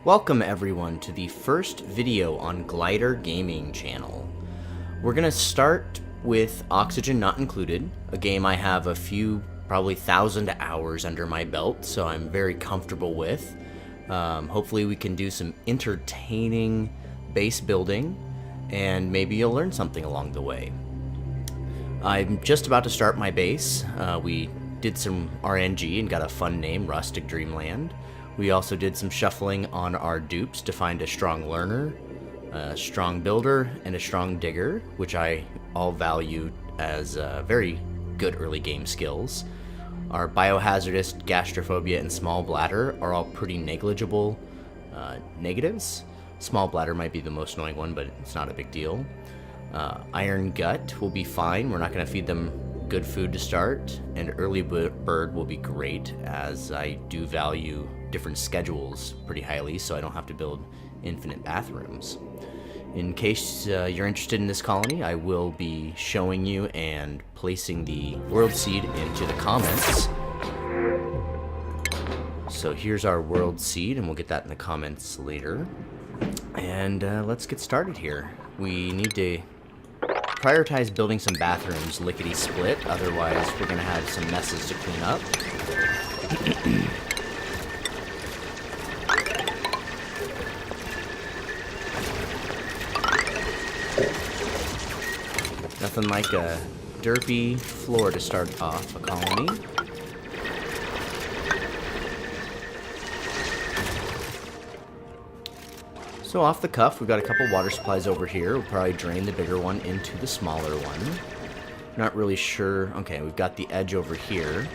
Welcome everyone to the first video on Glider Gaming channel. We're gonna start with Oxygen Not Included, a game I have a few, probably 1,000 hours under my belt, so I'm very comfortable with. Hopefully we can do some entertaining base building, and maybe you'll learn something along the way. I'm just about to start my base. We did some RNG and got a fun name, Rustic Dreamland. We also did some shuffling on our dupes to find a strong learner, a strong builder, and a strong digger, which I all value as very good early game skills. Our biohazardous, gastrophobia, and small bladder are all pretty negligible negatives. Small bladder might be the most annoying one, but it's not a big deal. Iron gut will be fine. We're not going to feed them good food to start, and early bird will be great, as I do value different schedules pretty highly, so I don't have to build infinite bathrooms. In case you're interested in this colony, I will be showing you and placing the world seed into the comments. So here's our world seed, and we'll get that in the comments later. And let's get started here. We need to prioritize building some bathrooms lickety-split, otherwise we're going to have some messes to clean up. Nothing like a derpy floor to start off a colony. So off the cuff, we've got a couple water supplies over here. We'll probably drain the bigger one into the smaller one. Not really sure. Okay, we've got the edge over here.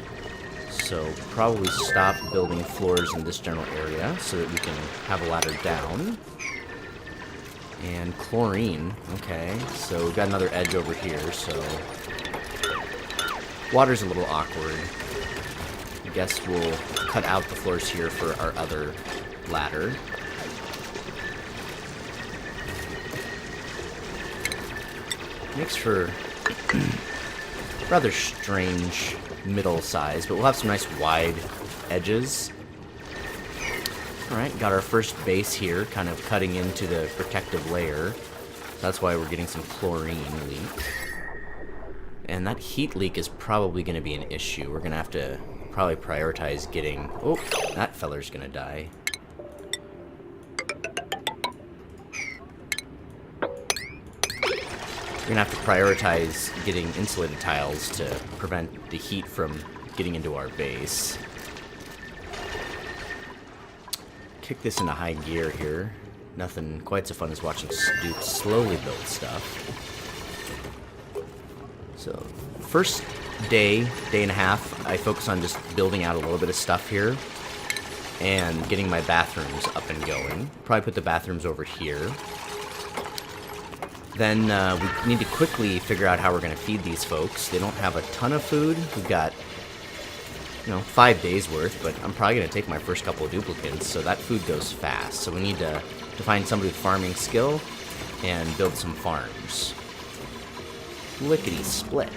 So probably stop building floors in this general area so that we can have a ladder down. And chlorine. Okay, so we've got another edge over here, so water's a little awkward. I guess we'll cut out the floors here for our other ladder. Makes for rather strange middle size, but we'll have some nice wide edges. Alright, got our first base here, kind of cutting into the protective layer. That's why we're getting some chlorine leak. And that heat leak is probably going to be an issue. We're going to have to probably prioritize getting... Oh, that feller's going to die. We're going to have to prioritize getting insulated tiles to prevent the heat from getting into our base. Kick this into high gear here. Nothing quite so fun as watching dupes slowly build stuff. So, first day and a half, I focus on just building out a little bit of stuff here and getting my bathrooms up and going. Probably put the bathrooms over here. Then we need to quickly figure out how we're going to feed these folks. They don't have a ton of food. We've got, 5 days worth, but I'm probably going to take my first couple of duplicates, so that food goes fast. So we need to find somebody with farming skill and build some farms. Lickety-split.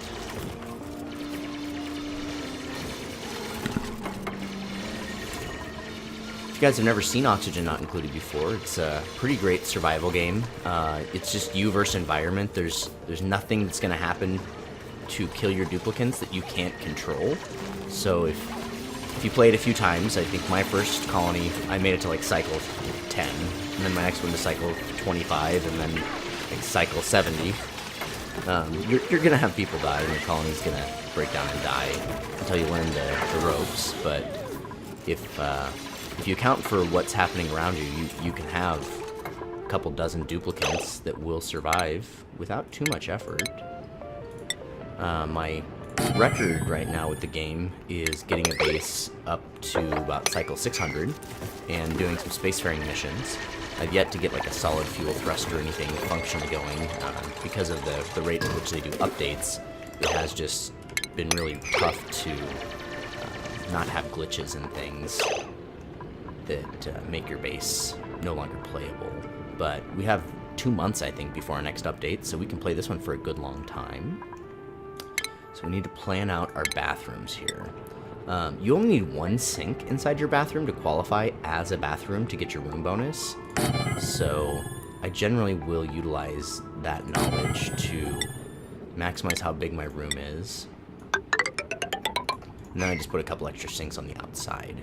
If you guys have never seen Oxygen Not Included before, it's a pretty great survival game. It's just you versus environment. There's nothing that's going to happen to kill your duplicates that you can't control. So if you play it a few times, I think my first colony, I made it to like cycle 10, and then my next one to cycle 25, and then like cycle 70. You're going to have people die, and your colony's going to break down and die until you learn the ropes. But if you account for what's happening around you, you can have a couple dozen duplicates that will survive without too much effort. My record right now with the game is getting a base up to about cycle 600 and doing some spacefaring missions. I've yet to get like a solid fuel thrust or anything functionally going because of the rate at which they do updates. It has just been really tough to not have glitches and things that make your base no longer playable. But we have 2 months, I think, before our next update, so we can play this one for a good long time. So we need to plan out our bathrooms here. You only need one sink inside your bathroom to qualify as a bathroom to get your room bonus. So I generally will utilize that knowledge to maximize how big my room is. And then I just put a couple extra sinks on the outside.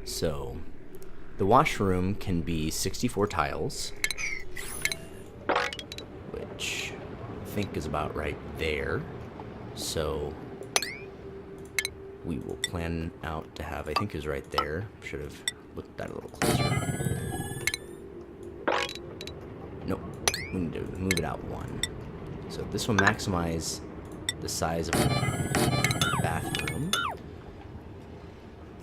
So the washroom can be 64 tiles, which I think is about right there. So we will plan out to have, I think it was right there. Should have looked at that a little closer. Nope, we need to move it out one. So this will maximize the size of our bathroom.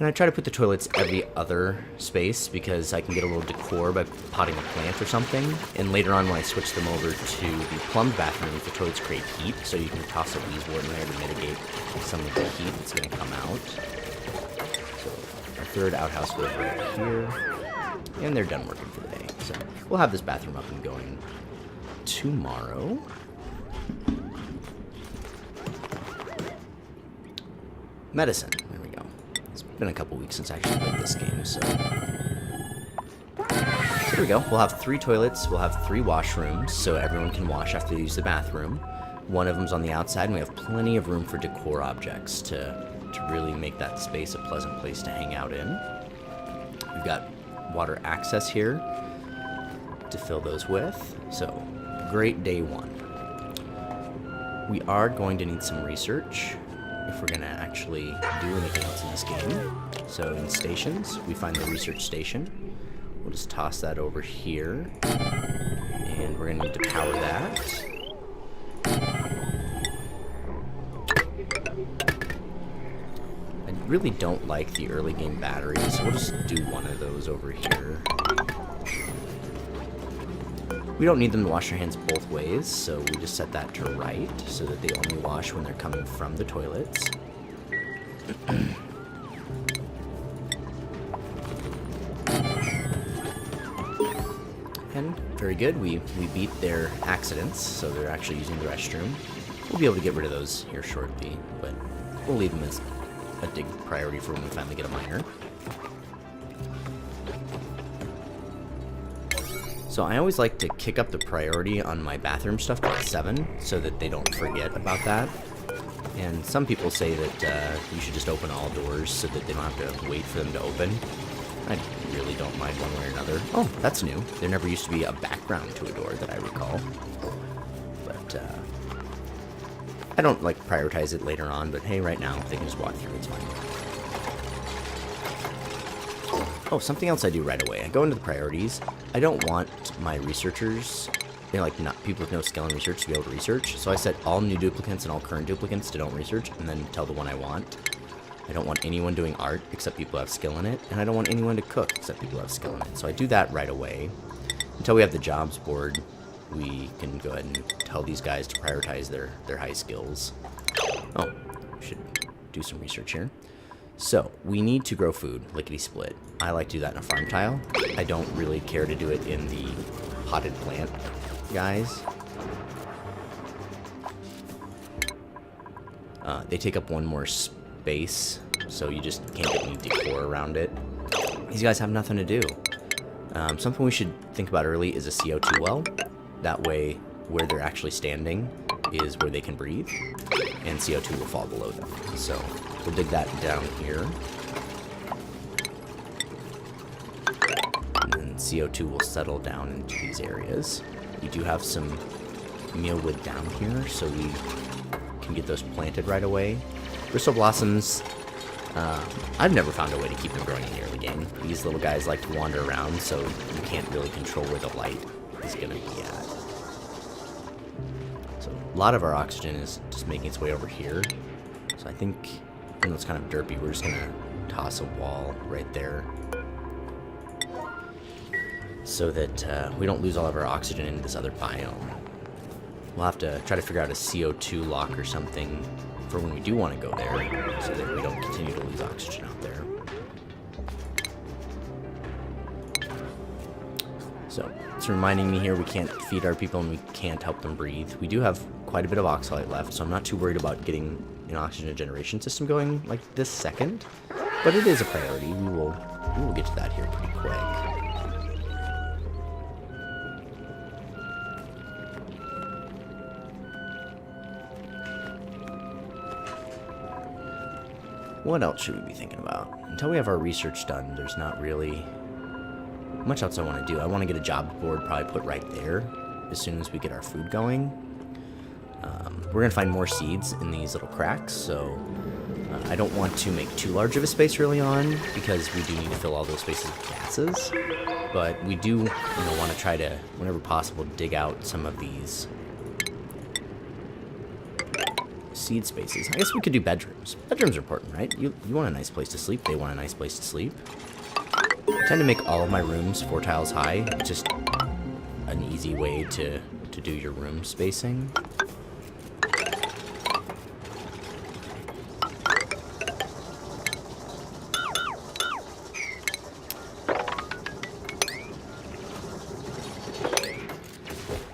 And I try to put the toilets every other space because I can get a little decor by potting a plant or something. And later on when I switch them over to the plumbed bathrooms, the toilets create heat, so you can toss a wheeze wart in there to mitigate some of the heat that's going to come out. So our third outhouse goes right here. And they're done working for the day. So we'll have this bathroom up and going tomorrow. Medicine. There we go. It's been a couple weeks since I actually played this game, so there we go. We'll have 3 toilets, we'll have 3 washrooms, so everyone can wash after they use the bathroom. One of them's on the outside, and we have plenty of room for decor objects to really make that space a pleasant place to hang out in. We've got water access here to fill those with, so great day one. We are going to need some research if we're going to actually do anything else in this game. So in stations, we find the research station. We'll just toss that over here. And we're going to need to power that. I really don't like the early game batteries, so we'll just do one of those over here. We don't need them to wash their hands both ways, so we just set that to right so that they only wash when they're coming from the toilets. And very good, we beat their accidents, so they're actually using the restroom. We'll be able to get rid of those here shortly, but we'll leave them as a big priority for when we finally get a miner. So I always like to kick up the priority on my bathroom stuff to 7 so that they don't forget about that. And some people say that you should just open all doors so that they don't have to wait for them to open. I really don't mind one way or another. Oh, that's new. There never used to be a background to a door that I recall. But I don't like prioritize it later on, but hey, right now they can just walk through, it's fine. Oh, something else I do right away. I go into the priorities. I don't want my researchers, like not people with no skill in research, to be able to research. So I set all new duplicants and all current duplicants to don't research, and then tell the one I want. I don't want anyone doing art except people who have skill in it, and I don't want anyone to cook except people who have skill in it. So I do that right away. Until we have the jobs board, we can go ahead and tell these guys to prioritize their high skills. Oh, we should do some research here. So, we need to grow food, lickety-split. I like to do that in a farm tile. I don't really care to do it in the potted plant, guys. They take up one more space, so you just can't get any decor around it. These guys have nothing to do. Something we should think about early is a CO2 well. That way, where they're actually standing is where they can breathe, and CO2 will fall below them. So we'll dig that down here. And then CO2 will settle down into these areas. We do have some mealwood down here, so we can get those planted right away. Bristle blossoms, I've never found a way to keep them growing in the early game. These little guys like to wander around, so you can't really control where the light is going to be at. So a lot of our oxygen is just making its way over here. So I think, even though it's kind of derpy, we're just going to toss a wall right there so that we don't lose all of our oxygen into this other biome. We'll have to try to figure out a CO2 lock or something for when we do want to go there, so that we don't continue to lose oxygen out there. So, it's reminding me here we can't feed our people and we can't help them breathe. We do have quite a bit of oxalate left, so I'm not too worried about getting an oxygen generation system going like this second, but it is a priority. We will get to that here pretty quick. What else should we be thinking about? Until we have our research done, there's not really much else I want to do. I want to get a job board probably put right there as soon as we get our food going. We're going to find more seeds in these little cracks, so I don't want to make too large of a space early on because we do need to fill all those spaces with gases. But we do want to try to, whenever possible, dig out some of these seed spaces. I guess we could do bedrooms. Bedrooms are important, right? You want a nice place to sleep. They want a nice place to sleep. I tend to make all of my rooms 4 tiles high. It's just an easy way to do your room spacing.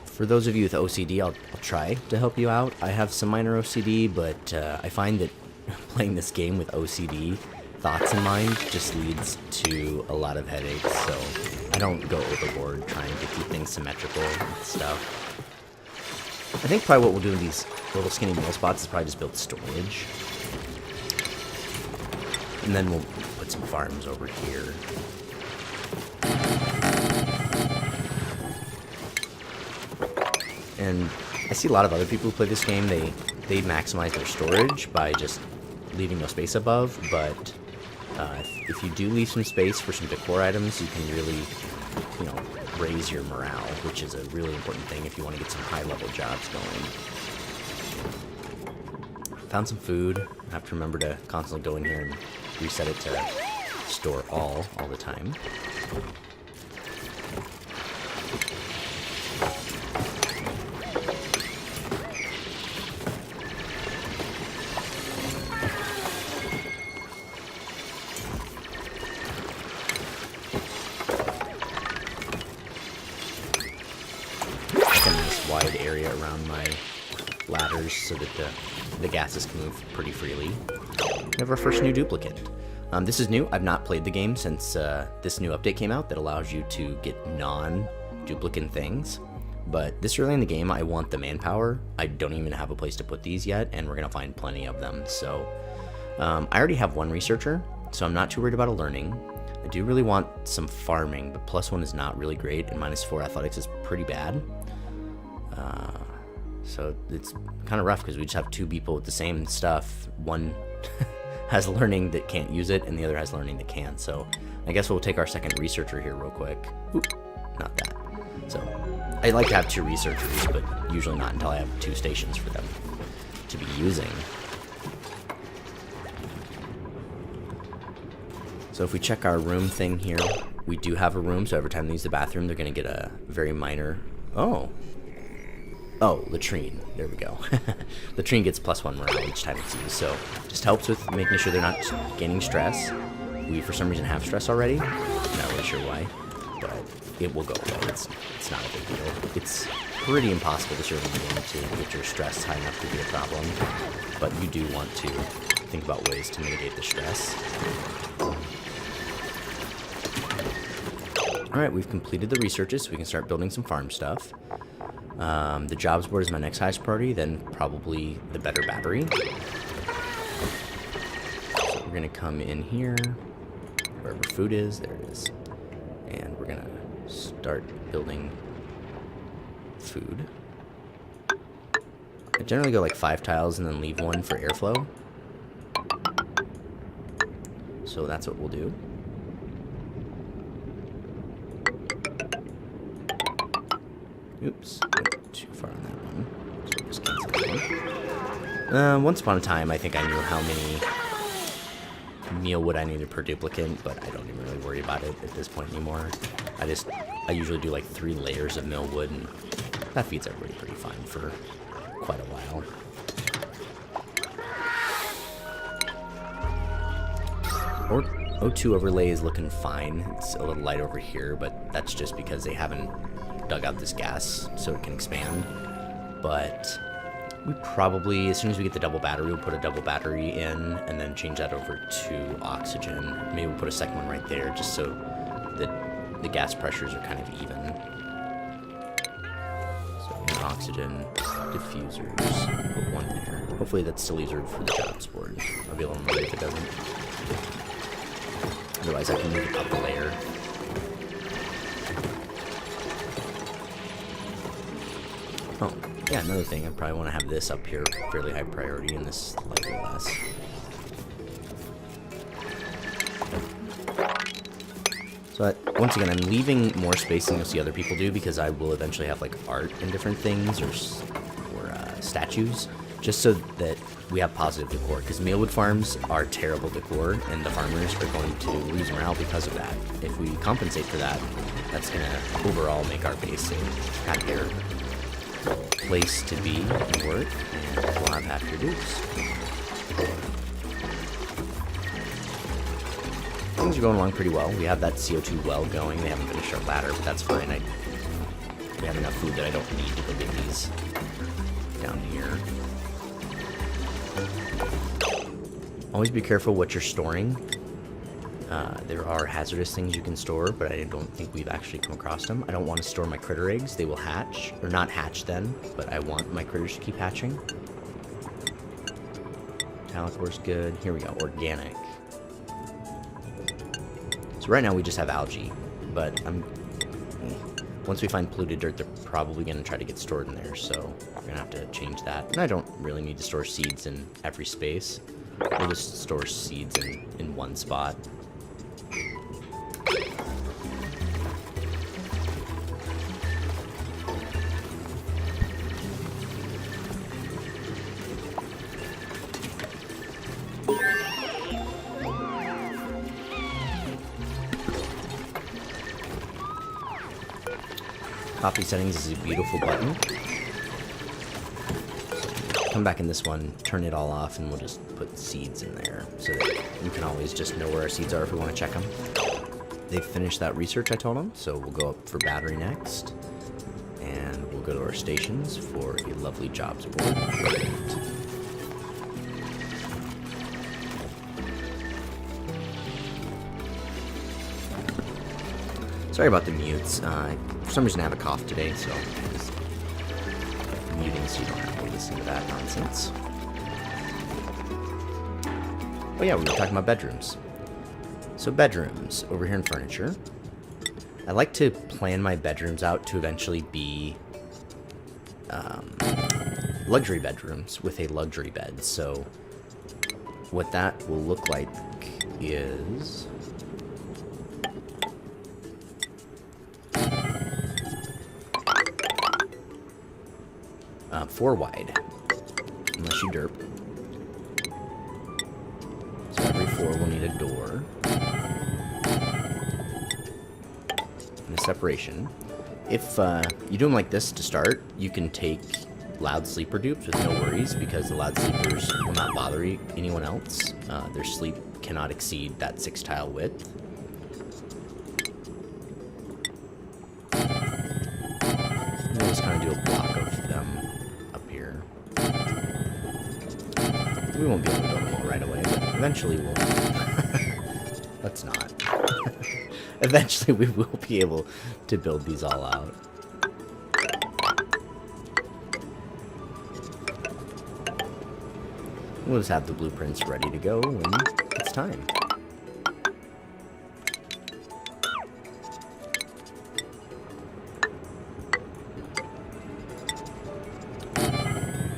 For those of you with OCD, I'll try to help you out. I have some minor OCD, but I find that playing this game with OCD thoughts in mind just leads to a lot of headaches, so I don't go overboard trying to keep things symmetrical and stuff. I think probably what we'll do in these little skinny mill spots is probably just build storage. And then we'll put some farms over here. And I see a lot of other people who play this game, they maximize their storage by just leaving no space above, but if you do leave some space for some decor items, you can really, raise your morale, which is a really important thing if you want to get some high-level jobs going. Found some food. I have to remember to constantly go in here and reset it to store all the time. Wide area around my ladders so that the gases can move pretty freely. We have our first new duplicate. This is new. I've not played the game since this new update came out that allows you to get non-duplicate things. But this early in the game, I want the manpower. I don't even have a place to put these yet, and we're going to find plenty of them. So I already have 1 researcher, so I'm not too worried about a learning. I do really want some farming, but +1 is not really great, and -4 athletics is pretty bad. So it's kind of rough because we just have 2 people with the same stuff. One has learning that can't use it, and the other has learning that can. So I guess we'll take our second researcher here real quick. Oop, not that. So I like to have 2 researchers, but usually not until I have 2 stations for them to be using. So if we check our room thing here, we do have a room, so every time they use the bathroom, they're going to get a very minor... Oh, latrine. There we go. Latrine gets +1 morale each time it's used, so just helps with making sure they're not gaining stress. We, for some reason, have stress already. Not really sure why, but it will go away. It's not a big deal. It's pretty impossible this early in the game to get your stress high enough to be a problem, but you do want to think about ways to mitigate the stress. Alright, we've completed the researches, so we can start building some farm stuff. The jobs board is my next highest priority, then probably the better battery. So we're going to come in here, wherever food is, there it is. And we're going to start building food. I generally go like 5 tiles and then leave 1 for airflow. So that's what we'll do. Oops, went too far on that one. So we'll just cancel that one. Once upon a time, I think I knew how many meal wood I needed per duplicate, but I don't even really worry about it at this point anymore. I usually do like 3 layers of mill wood, and that feeds everybody pretty fine for quite a while. Or O2 overlay is looking fine. It's a little light over here, but that's just because they haven't dug out this gas so it can expand. But We probably, as soon as we get the double battery, we'll put a double battery in and then change that over to oxygen. Maybe we'll put a second one right there just so that the gas pressures are kind of even. So in oxygen, diffusers, put one there. Hopefully that still leaves room for the jobs board. I'll be able to move it if it doesn't. Otherwise I can move it up a layer. Oh, yeah, another thing, I probably want to have this up here fairly high priority and this slightly less. So once again, I'm leaving more space than you'll see other people do because I will eventually have like art and different things or statues, just so that we have positive decor, because mealwood farms are terrible decor and the farmers are going to lose morale because of that. If we compensate for that, that's going to overall make our base a happier place to be and work, and we'll have happier dudes. Things are going along pretty well. We have that CO2 well going. They haven't finished our ladder, but that's fine. We have enough food that I don't need to go get these down here. Always be careful what you're storing. There are hazardous things you can store, but I don't think we've actually come across them. I don't want to store my critter eggs. They will hatch, or not hatch then, but I want my critters to keep hatching. Metallic ore's good. Here we go, organic. So right now we just have algae, but once we find polluted dirt, they're probably going to try to get stored in there, so we're going to have to change that. And I don't really need to store seeds in every space. We'll just store seeds in one spot. Coffee settings is a beautiful button. Come back in this one, turn it all off, and we'll just put seeds in there so that we can always just know where our seeds are if we want to check them. They've finished that research I told them, so we'll go up for battery next. And we'll go to our stations for a lovely jobs board. Sorry about the mutes. For some reason I have a cough today, so I'm just muting so you don't have to listen to that nonsense. Oh yeah, we were talking about bedrooms. So bedrooms, over here in furniture. I like to plan my bedrooms out to eventually be luxury bedrooms with a luxury bed. So what that will look like is... 4 wide, unless you derp. So every 4 will need a door. And a separation. If you do them like this to start, you can take loud sleeper dupes with no worries, because the loud sleepers will not bother anyone else. Their sleep cannot exceed that 6 tile width. We'll just kind of do a block of them. We won't be able to build them all right away, but eventually we'll... Let's not. Eventually we will be able to build these all out. We'll just have the blueprints ready to go when it's time.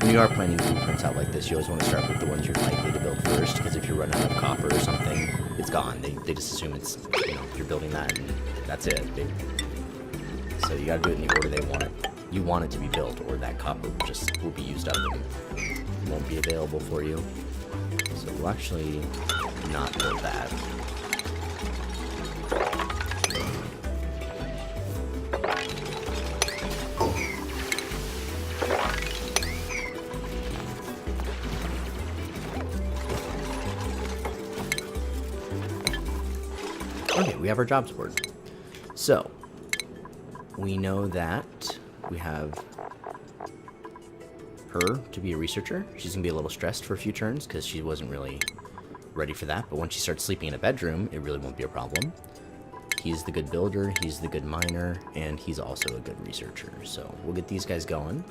When you are planning blueprints out like this, you always want to start with the ones you're likely to build first, because if you run out of copper or something, it's gone. They just assume it's, you know, you're building that and that's it. So you gotta do it in the order they want it. You want it to be built, or that copper just will be used up and won't be available for you. So we'll actually not build that. Okay, we have our jobs board. So, we know that we have her to be a researcher. She's gonna be a little stressed for a few turns because she wasn't really ready for that, but once she starts sleeping in a bedroom, it really won't be a problem. He's the good builder, he's the good miner, and he's also a good researcher. So we'll get these guys going.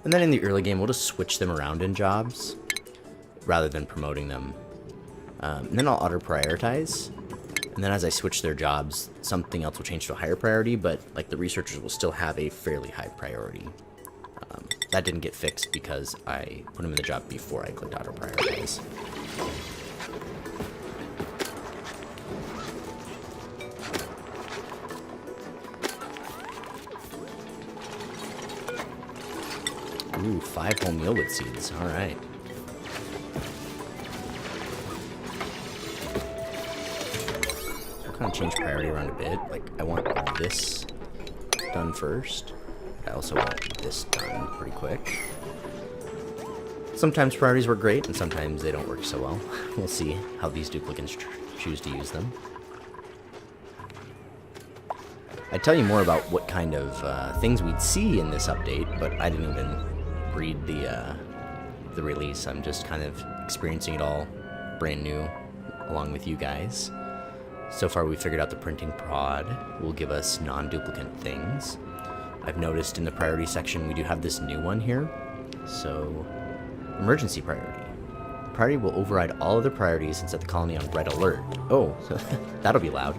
And then in the early game, we'll just switch them around in jobs rather than promoting them. And then I'll auto-prioritize. And then as I switch their jobs, something else will change to a higher priority, but like the researchers will still have a fairly high priority. That didn't get fixed because I put them in the job before I clicked auto-prioritize. Ooh, 5 whole mealwood seeds. Alright. I'll kind of change priority around a bit. Like, I want this done first. I also want this done pretty quick. Sometimes priorities work great, and sometimes they don't work so well. We'll see how these duplicants choose to use them. I'd tell you more about what kind of things we'd see in this update, but I didn't even read the release. I'm just kind of experiencing it all brand new along with you guys. So far we figured out the printing prod will give us non-duplicant things. I've noticed in the priority section we do have this new one here. So, emergency priority. Priority will override all other priorities and set the colony on red alert. Oh, that'll be loud.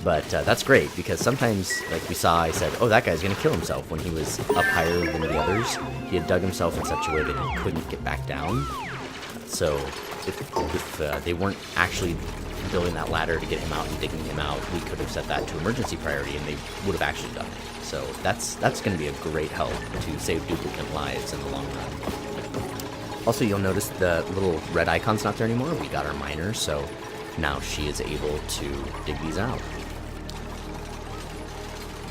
But that's great, because sometimes, like we saw, I said, oh, that guy's going to kill himself when he was up higher than the others. He had dug himself in such a way that he couldn't get back down. So if they weren't actually building that ladder to get him out and digging him out, we could have set that to emergency priority and they would have actually done it. So that's going to be a great help to save duplicant lives in the long run. Also, you'll notice the little red icon's not there anymore. We got our miner, so now she is able to dig these out.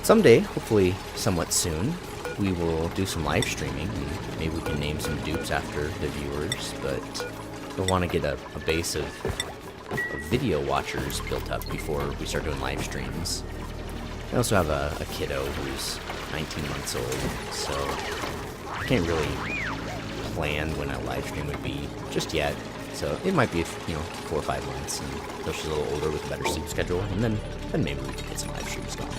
Someday, hopefully somewhat soon, we will do some live streaming, and maybe we can name some dupes after the viewers, but we'll want to get a base of video watchers built up before we start doing live streams. I also have a kiddo who's 19 months old, so I can't really plan when a live stream would be just yet. So it might be, 4 or 5 months until she's a little older with a better sleep schedule, and then maybe we can get some live streams going.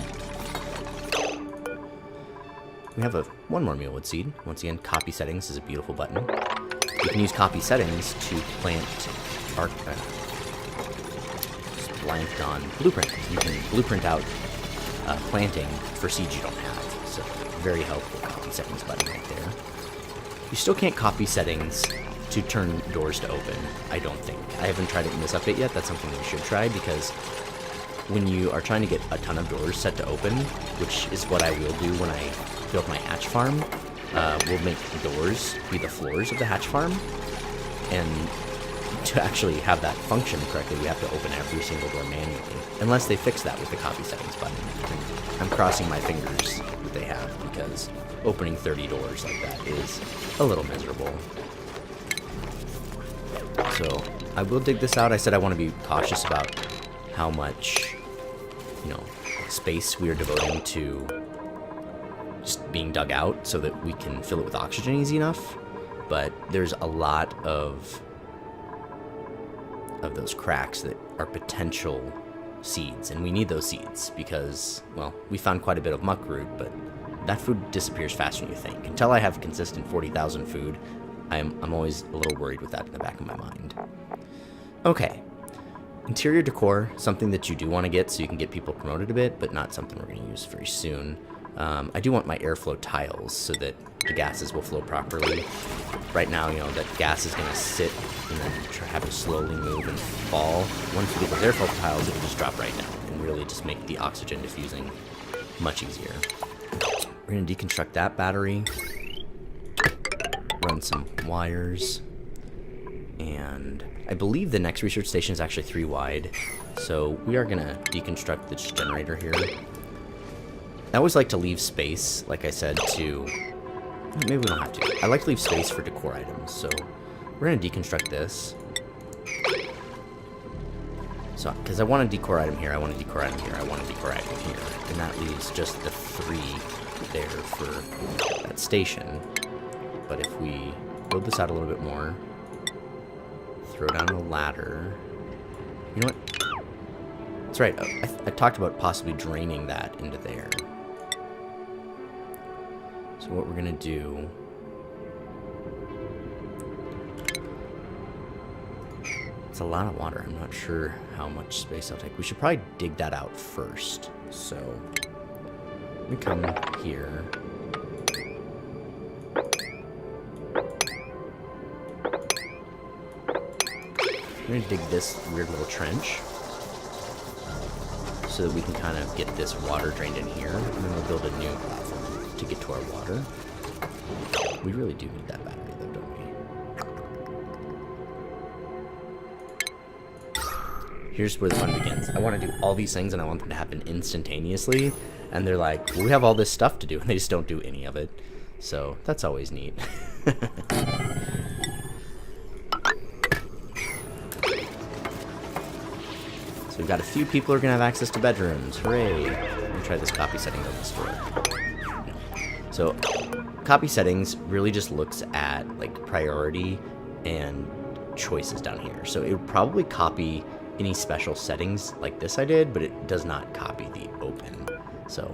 We have one more mealwood seed. Once again, copy settings is a beautiful button. You can use copy settings to plant blanked on blueprint. You can blueprint out planting for seeds you don't have. So very helpful copy settings button right there. You still can't copy settings to turn doors to open, I don't think. I haven't tried it in this update yet. That's something that we should try, because when you are trying to get a ton of doors set to open, which is what I will do when I build my hatch farm, we'll make doors be the floors of the hatch farm, and to actually have that function correctly, we have to open every single door manually, unless they fix that with the copy settings button. I'm crossing my fingers that they have, because opening 30 doors like that is a little miserable. So I will dig this out. I said I want to be cautious about how much, space we are devoting to just being dug out so that we can fill it with oxygen easy enough. But there's a lot of those cracks that are potential seeds, and we need those seeds because, well, we found quite a bit of muckroot, but that food disappears faster than you think. Until I have consistent 40,000 food, I'm always a little worried with that in the back of my mind. Okay. Interior decor, something that you do want to get so you can get people promoted a bit, but not something we're going to use very soon. I do want my airflow tiles so that the gases will flow properly. Right now, that gas is going to sit and then have to slowly move and fall. Once we get those airflow tiles, it will just drop right down and really just make the oxygen diffusing much easier. We're going to deconstruct that battery, run some wires, and I believe the next research station is actually 3 wide, so we are going to deconstruct this generator here. I always like to leave space, like I said, to... Maybe we don't have to. I like to leave space for decor items, so we're going to deconstruct this. So, because I want a decor item here, I want a decor item here, I want a decor item here, and that leaves just the 3 there for that station. but if we build this out a little bit more, throw down a ladder. You know what? That's right. I talked about possibly draining that into there. So what we're going to do... It's a lot of water. I'm not sure how much space I'll take. We should probably dig that out first. So, let me come here. I'm going to dig this weird little trench so that we can kind of get this water drained in here. And then we'll build a new platform to get to our water. We really do need that battery though, don't we? Here's where the fun begins. I want to do all these things and I want them to happen instantaneously. And they're like, well, we have all this stuff to do, and they just don't do any of it. So that's always neat. So we've got a few people who are going to have access to bedrooms. Hooray. Let me try this copy setting on the store. So copy settings really just looks at like priority and choices down here. So it would probably copy any special settings like this I did, but it does not copy the open. So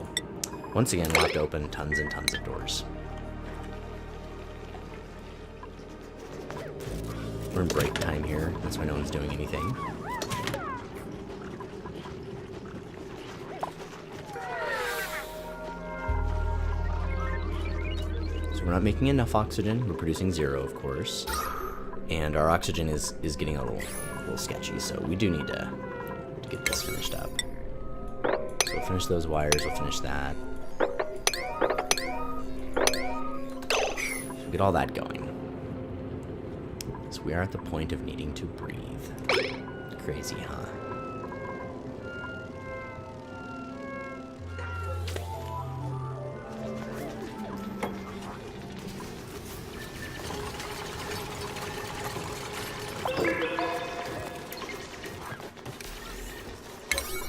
once again, we'll have to open tons and tons of doors. We're in break time here. That's why no one's doing anything. So we're not making enough oxygen. We're producing 0, of course. And our oxygen is getting a little sketchy, so we do need to get this finished up. So we'll finish those wires, we'll finish that. So we'll get all that going. So we are at the point of needing to breathe. Crazy, huh?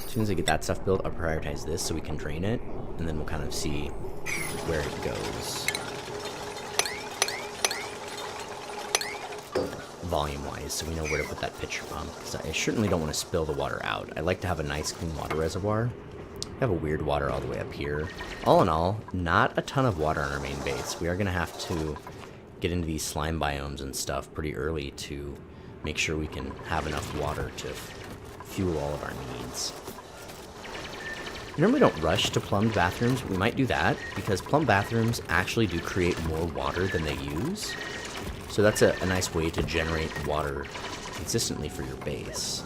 As soon as I get that stuff built, I'll prioritize this so we can drain it, and then we'll kind of see where it goes. Volume-wise, so we know where to put that pitcher pump, because I certainly don't want to spill the water out. I like to have a nice clean water reservoir. I have a weird water all the way up here. All in all, not a ton of water on our main base. We are going to have to get into these slime biomes and stuff pretty early to make sure we can have enough water to fuel all of our needs. We normally don't rush to plumbed bathrooms. We might do that because plumbed bathrooms actually do create more water than they use. So that's a nice way to generate water consistently for your base,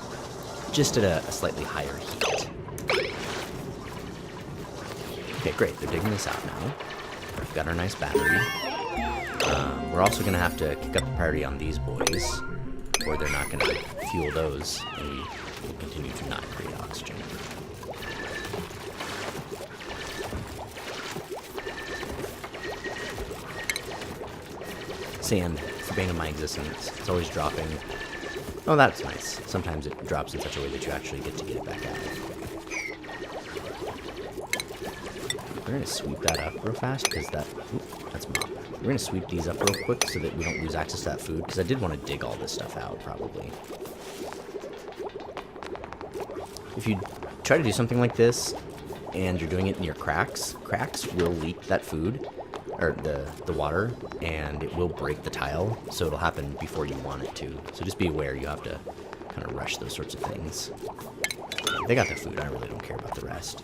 just at a slightly higher heat. Okay, great. They're digging this out now. We've got our nice battery. We're also going to have to kick up the priority on these boys, or they're not going to fuel those, and we will continue to not create oxygen. Sand. It's the bane of my existence. It's always dropping. Oh, that's nice. Sometimes it drops in such a way that you actually get to get it back out. We're going to sweep that up real fast, because that... Oop, that's mop. We're going to sweep these up real quick so that we don't lose access to that food, because I did want to dig all this stuff out, probably. If you try to do something like this, and you're doing it near cracks will leak that food, or the water, and it will break the tile, so it'll happen before you want it to. So just be aware, you have to kind of rush those sorts of things. They got their food, I really don't care about the rest.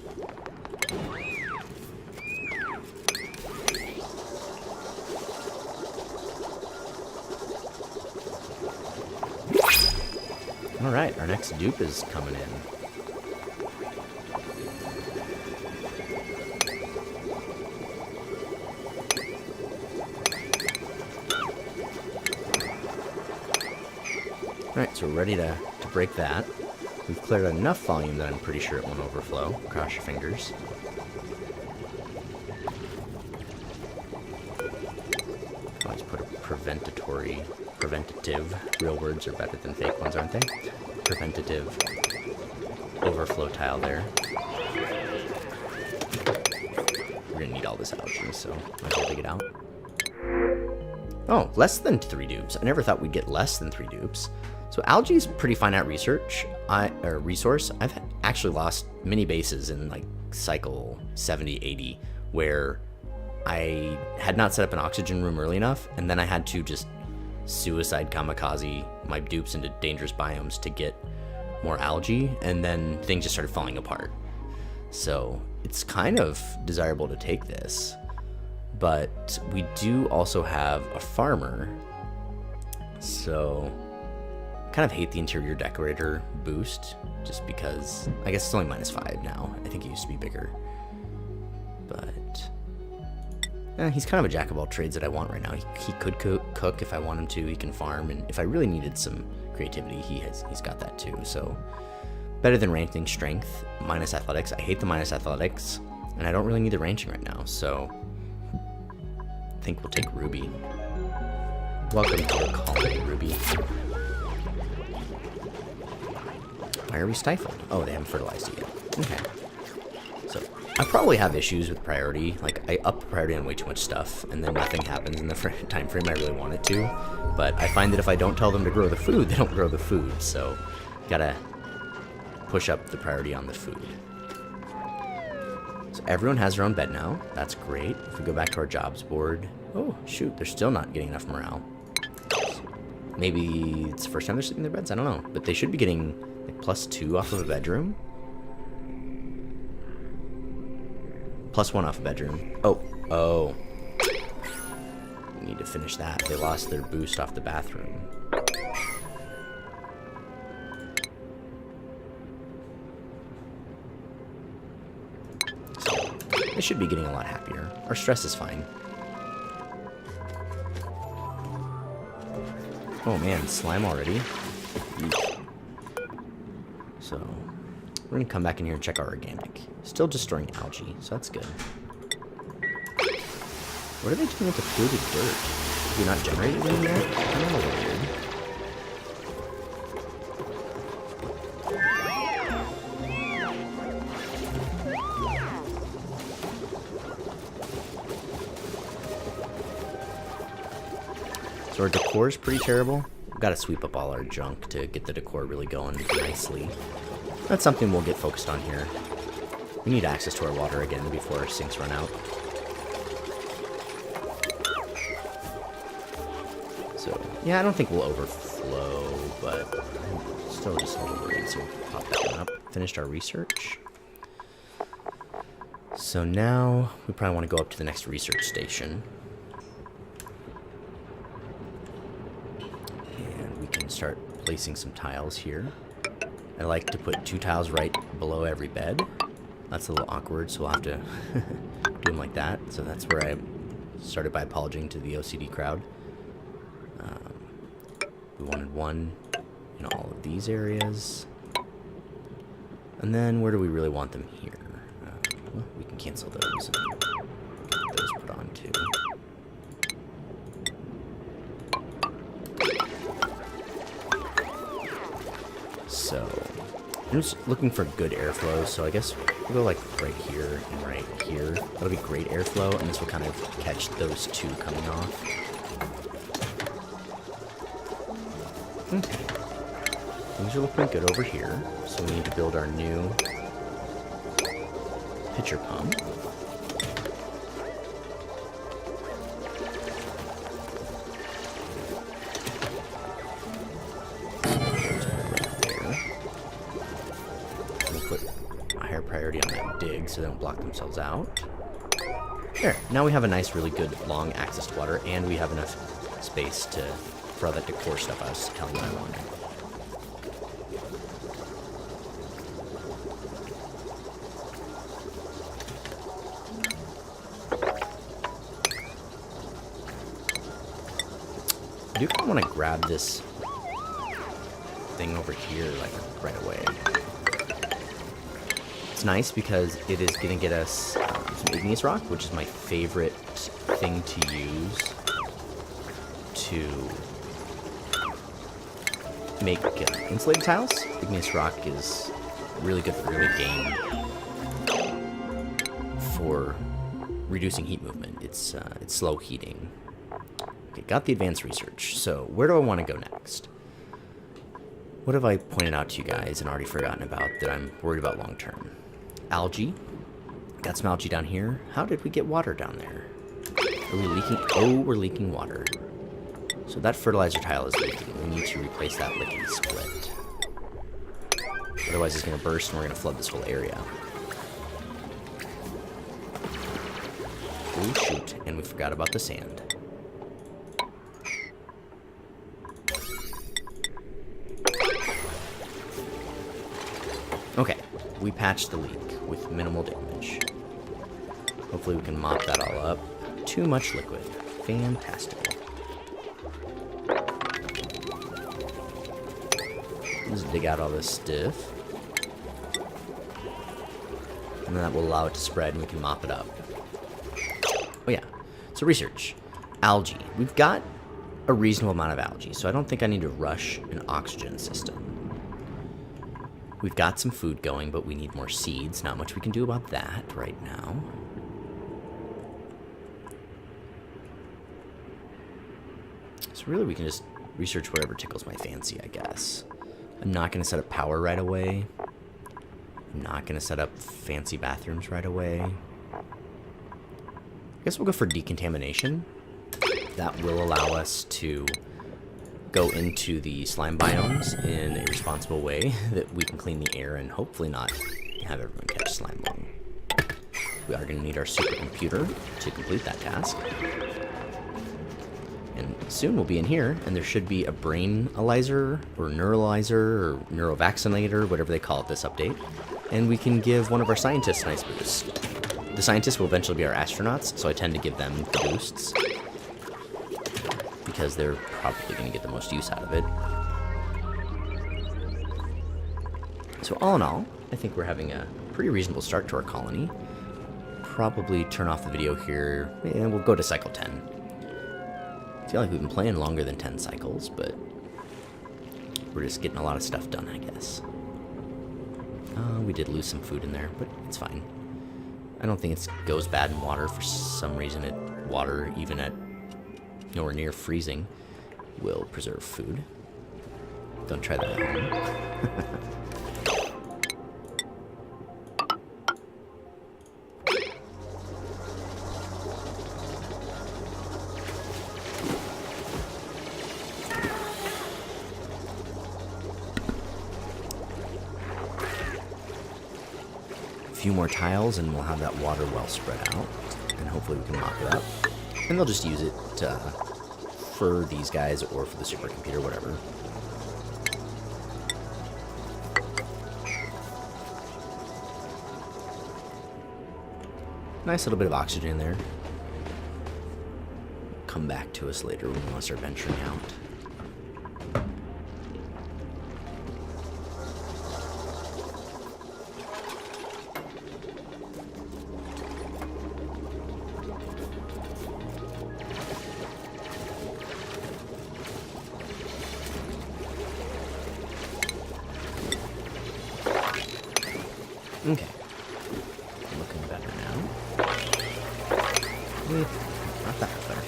Alright, our next dupe is coming in. Alright, so we're ready to break that. We've cleared enough volume that I'm pretty sure it won't overflow. Cross your fingers. Always put a preventative. Real words are better than fake ones, aren't they? Preventative overflow tile there. We're gonna need all this algae, so might as well dig it out. Oh, less than 3 dupes. I never thought we'd get less than 3 dupes. So algae is pretty finite resource. I've actually lost many bases in like cycle 70, 80, where I had not set up an oxygen room early enough, and then I had to just suicide kamikaze my dupes into dangerous biomes to get more algae, and then things just started falling apart. So it's kind of desirable to take this, but we do also have a farmer, so I kind of hate the interior decorator boost, just because I guess it's only -5 now. I think it used to be bigger, but he's kind of a jack of all trades that I want right now. He could cook if I want him to. He can farm, and if I really needed some creativity, he's got that too. So better than ranching strength, minus athletics. I hate the minus athletics, and I don't really need the ranching right now. So I think we'll take Ruby. Welcome to the colony, Ruby. Why are we stifled? Oh, they haven't fertilized it yet. Okay. So I probably have issues with priority. Like, I up priority on way too much stuff, and then nothing happens in the time frame I really want it to. But I find that if I don't tell them to grow the food, they don't grow the food. So gotta push up the priority on the food. So everyone has their own bed now. That's great. If we go back to our jobs board, oh shoot, they're still not getting enough morale. Maybe it's the first time they're sleeping in their beds. I don't know, but they should be getting like +2 off of a bedroom. +1 off a bedroom. Oh. We need to finish that. They lost their boost off the bathroom. So, they should be getting a lot happier. Our stress is fine. Oh man, slime already? So, we're gonna come back in here and check our organic. Still destroying algae, so that's good. What are they doing with the polluted dirt? Have we not generated any yet? I'm a little weird. So our decor is pretty terrible. We've got to sweep up all our junk to get the decor really going nicely. That's something we'll get focused on here. We need access to our water again before our sinks run out. So, yeah, I don't think we'll overflow, but I'm still just a little worried, so we'll pop that one up. Finished our research. So now, we probably want to go up to the next research station. And we can start placing some tiles here. I like to put 2 tiles right below every bed. That's a little awkward, so we'll have to do them like that. So that's where I started by apologizing to the OCD crowd. We wanted one in all of these areas. And then where do we really want them here? Well, we can cancel those and get those put on too. So I'm just looking for good airflow, so I guess we'll go like right here and right here. That'll be great airflow, and this will kind of catch those two coming off. Okay. Things are looking good over here, so we need to build our new pitcher pump. Priority on that dig so they don't block themselves out. There, now we have a nice, really good, long access to water, and we have enough space for all that decor stuff I was telling you I wanted. I do kind of want to grab this thing over here, like, right away. It's nice because it is going to get us some igneous rock, which is my favorite thing to use to make insulated tiles. Igneous rock is really good for early game for reducing heat movement. It's slow heating. Okay, got the advanced research. So where do I want to go next? What have I pointed out to you guys and already forgotten about that I'm worried about long term? Algae. Got some algae down here. How did we get water down there? Are we leaking? Oh, we're leaking water. So that fertilizer tile is leaking. We need to replace that lickety split. Otherwise it's going to burst and we're going to flood this whole area. Oh shoot, and we forgot about the sand. Okay, we patched the leak with minimal damage. Hopefully we can mop that all up. Too much liquid. Fantastic. Let's dig out all this stuff. And then that will allow it to spread and we can mop it up. Oh yeah, so research. Algae. We've got a reasonable amount of algae, so I don't think I need to rush an oxygen system. We've got some food going, but we need more seeds. Not much we can do about that right now. So really we can just research whatever tickles my fancy, I guess. I'm not going to set up power right away. I'm not going to set up fancy bathrooms right away. I guess we'll go for decontamination. That will allow us to go into the slime biomes in a responsible way that we can clean the air and hopefully not have everyone catch slimelung. We are going to need our supercomputer to complete that task. And soon we'll be in here, and there should be a brain-alyzer, or neuralizer, or neurovaccinator, whatever they call it this update. And we can give one of our scientists a nice boost. The scientists will eventually be our astronauts, so I tend to give them the boosts. Because they're probably going to get the most use out of it. So all in all, I think we're having a pretty reasonable start to our colony. Probably turn off the video here, and we'll go to cycle 10. I feel like we've been playing longer than 10 cycles, but we're just getting a lot of stuff done, I guess. We did lose some food in there, but it's fine. I don't think it goes bad in water. For some reason, water, even at nowhere near freezing, will preserve food. Don't try that at home. A few more tiles and we'll have that water well spread out, and hopefully we can mop it up. And they'll just use it for these guys or for the supercomputer, whatever. Nice little bit of oxygen there. Come back to us later when we want to start venturing out. Okay. Looking better now. Not that better.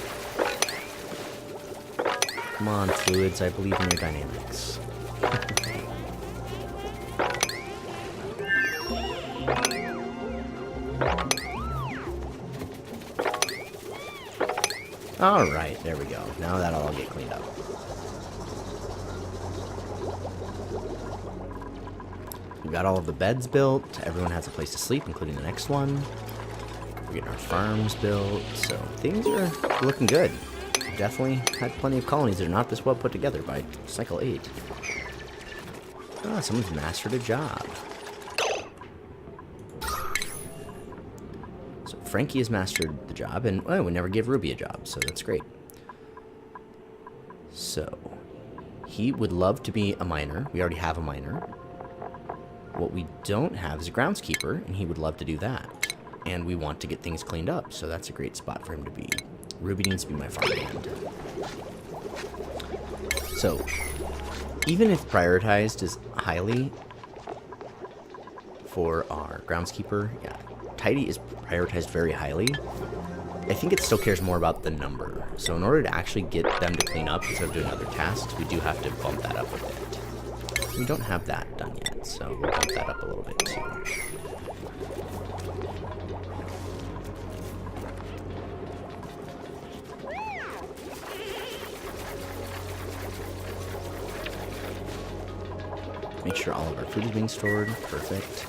Come on, fluids. I believe in your dynamics. Alright, there we go. Now that'll all get cleaned up. We've got all of the beds built. Everyone has a place to sleep, including the next one. We're getting our farms built, so things are looking good. Definitely had plenty of colonies that are not this well put together by cycle 8. Ah, someone's mastered a job. So Frankie has mastered the job, and we never gave Ruby a job, so that's great. So, he would love to be a miner. We already have a miner. What we don't have is a groundskeeper, and he would love to do that. And we want to get things cleaned up, so that's a great spot for him to be. Ruby needs to be my farmhand. So, even if prioritized as highly for our groundskeeper, yeah, Tidy is prioritized very highly. I think it still cares more about the number. So in order to actually get them to clean up instead of doing other tasks, we do have to bump that up a bit. We don't have that done yet, so we'll bump that up a little bit too. Make sure all of our food is being stored. Perfect.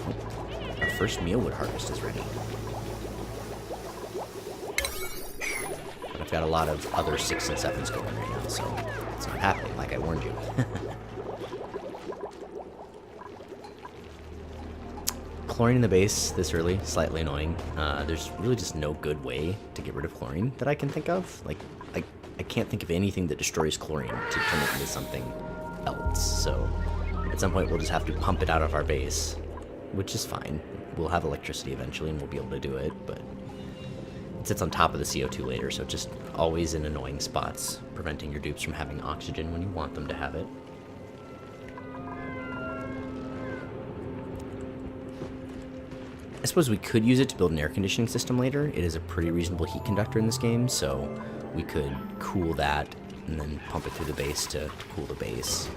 Oh, our first mealwood harvest is ready. But I've got a lot of other 6 and 7s going right now, so it's not happening like I warned you. Chlorine in the base this early, slightly annoying. There's really just no good way to get rid of chlorine that I can think of. Like, I can't think of anything that destroys chlorine to turn it into something else, so at some point we'll just have to pump it out of our base, which is fine. We'll have electricity eventually and we'll be able to do it, but it sits on top of the CO2 later, so it's just always in annoying spots, preventing your dupes from having oxygen when you want them to have it. I suppose we could use it to build an air conditioning system later. It is a pretty reasonable heat conductor in this game, so we could cool that and then pump it through the base to cool the base.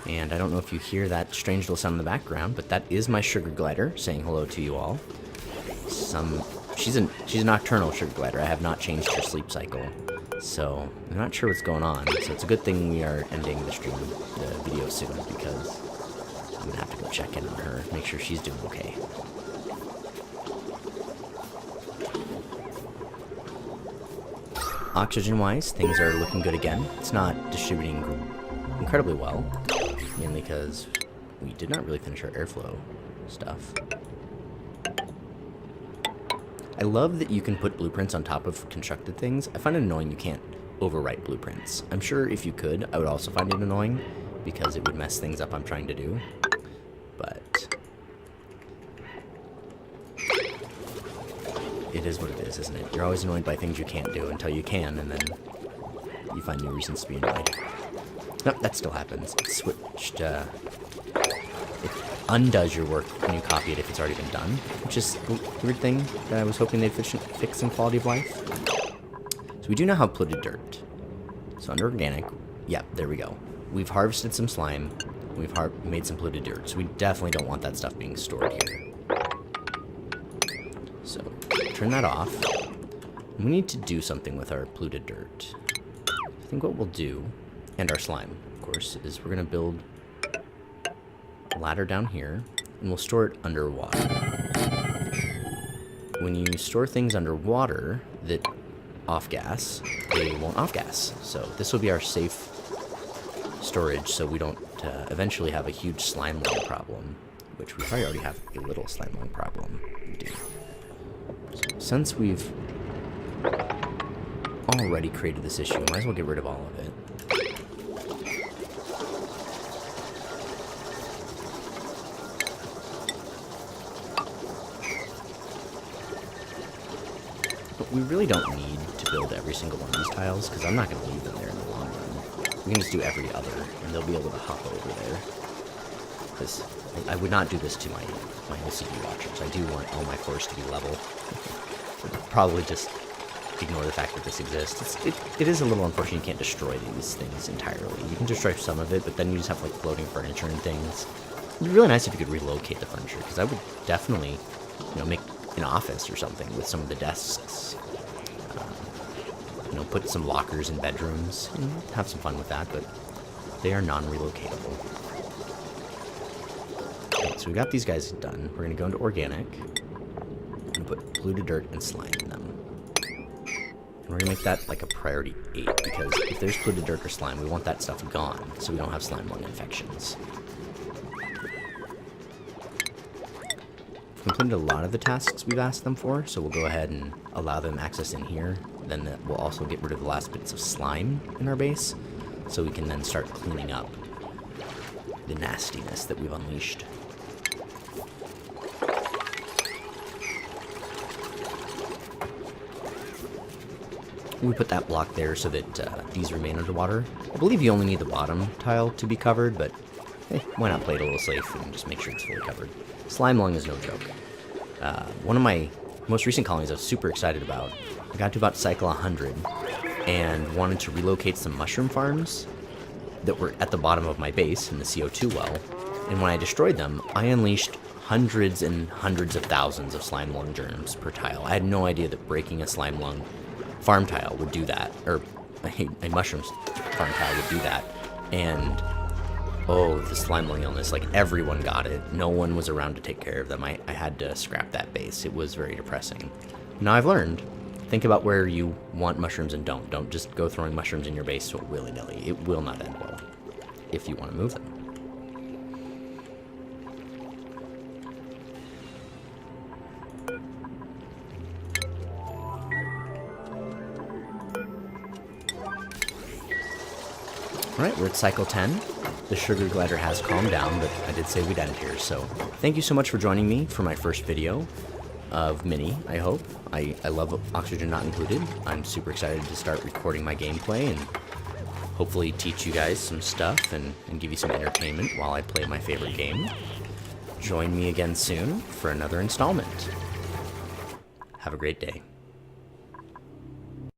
And I don't know if you hear that strange little sound in the background, but that is my sugar glider saying hello to you all. She's a nocturnal sugar glider. I have not changed her sleep cycle, so I'm not sure what's going on. So it's a good thing we are ending the video soon, because I'm gonna have to go check in on her, make sure she's doing okay. Oxygen-wise, things are looking good again. It's not distributing incredibly well, mainly because we did not really finish our airflow stuff. I love that you can put blueprints on top of constructed things. I find it annoying you can't overwrite blueprints. I'm sure if you could, I would also find it annoying, because it would mess things up I'm trying to do. But it is what it is, isn't it? You're always annoyed by things you can't do until you can, and then you find new reasons to be annoyed. Nope, that still happens. It switched, it undoes your work when you copy it if it's already been done, which is a weird thing that I was hoping they'd fix in quality of life. So we do now have polluted dirt. So under organic, yep, there we go. We've harvested some slime, we've made some polluted dirt, so we definitely don't want that stuff being stored here. So turn that off. We need to do something with our polluted dirt. I think what we'll do, and our slime, of course, is we're going to build a ladder down here, and we'll store it underwater. When you store things underwater that off-gas, they won't off-gas. So this will be our safe storage, so we don't eventually have a huge slimelung problem, which we probably already have a little slimelung problem. We do. So since we've already created this issue, might as well get rid of all of it. But we really don't need to build every single one of these tiles, because I'm not going to leave them there in the long run. We can just do every other, and they'll be able to hop over there. Because I would not do this to my LCD watchers. I do want all my floors to be level. Probably just ignore the fact that this exists. It is a little unfortunate you can't destroy these things entirely. You can destroy some of it, but then you just have like floating furniture and things. It'd be really nice if you could relocate the furniture, because I would definitely, make an office or something with some of the desks. Put some lockers in bedrooms and have some fun with that, but they are non-relocatable. Okay, so we got these guys done. We're going to go into organic and put polluted dirt and slime in them. And we're going to make that like a priority 8, because if there's polluted dirt or slime, we want that stuff gone so we don't have slime lung infections. We've completed a lot of the tasks we've asked them for, so we'll go ahead and allow them access in here. Then we'll also get rid of the last bits of slime in our base, so we can then start cleaning up the nastiness that we've unleashed. We put that block there so that these remain underwater. I believe you only need the bottom tile to be covered, but why not play it a little safe and just make sure it's fully covered. Slimelung is no joke. One of my most recent colonies I was super excited about. I got to about cycle 100 and wanted to relocate some mushroom farms that were at the bottom of my base in the CO2 well. And when I destroyed them, I unleashed hundreds and hundreds of thousands of slimelung germs per tile. I had no idea that breaking a slimelung farm tile would do that, or a mushroom farm tile would do that. And oh, the slimelung illness, like everyone got it. No one was around to take care of them. I had to scrap that base. It was very depressing. Now I've learned, think about where you want mushrooms and don't. Don't just go throwing mushrooms in your base willy-nilly. It will not end well if you want to move them. Alright, we're at cycle 10. The sugar glider has calmed down, but I did say we'd end here, so thank you so much for joining me for my first video of Mini, I hope. I love Oxygen Not Included. I'm super excited to start recording my gameplay and hopefully teach you guys some stuff and give you some entertainment while I play my favorite game. Join me again soon for another installment. Have a great day.